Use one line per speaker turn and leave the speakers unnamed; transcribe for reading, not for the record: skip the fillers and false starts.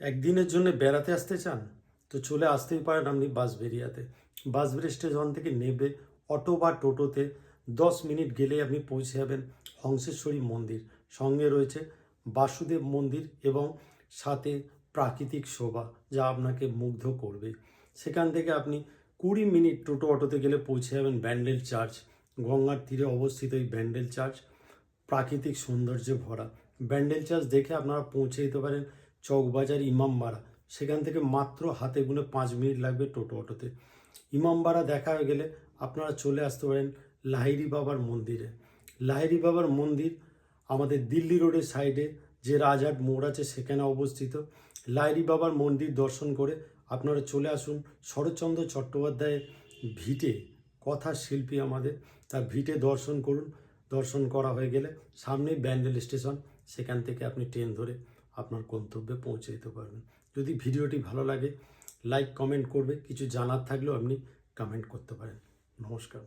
একদিনের জন্য বেড়াতে আসতে চান তো চলে আসতেই পারেন আপনি বাঁশবেড়িয়াতে। বাঁশবেড়িয়া স্টেশন থেকে নেবে অটো বা টোটোতে 10 মিনিট গেলেই আপনি পৌঁছে যাবেন হংসেশ্বরী মন্দির। সঙ্গে রয়েছে বাসুদেব মন্দির এবং সাথে প্রাকৃতিক শোভা যা আপনাকে মুগ্ধ করবে। সেখান থেকে আপনি 20 মিনিট টোটো অটোতে গেলে পৌঁছে যাবেন ব্যান্ডেল চার্চ। গঙ্গার তীরে অবস্থিত এই ব্যান্ডেল চার্চ প্রাকৃতিক সৌন্দর্যে ভরা। ব্যান্ডেল চার্চ দেখে আপনারা পৌঁছে যেতে পারেন চকবাজার ইমামবাড়া। সেখান থেকে মাত্র হাতে গুনে 5 মিনিট লাগবে টোটো অটোতে। ইমামবাড়া দেখা হয়ে গেলে আপনারা চলে আসতে পারেন লাহিড়ী বাবার মন্দিরে। লাহিড়ী বাবার মন্দির আমাদের দিল্লি রোডের সাইডে যে রাজহাট মোড় আছে সেখানে অবস্থিত। লাহিড়ী বাবার মন্দির দর্শন করে আপনারা চলে আসুন শরৎচন্দ্র চট্টোপাধ্যায়ের ভিটে, কথা শিল্পী আমাদের, তার ভিটে দর্শন করুন। দর্শন করা হয়ে গেলে সামনেই ব্যান্ডেল স্টেশন, সেখান থেকে আপনি ট্রেন ধরে আপনার গন্তব্যে পৌঁছে যেতে পারবেন। যদি ভিডিওটি ভালো লাগে লাইক কমেন্ট করবে, কিছু জানার থাকলেও আপনি কমেন্ট করতে পারেন। নমস্কার।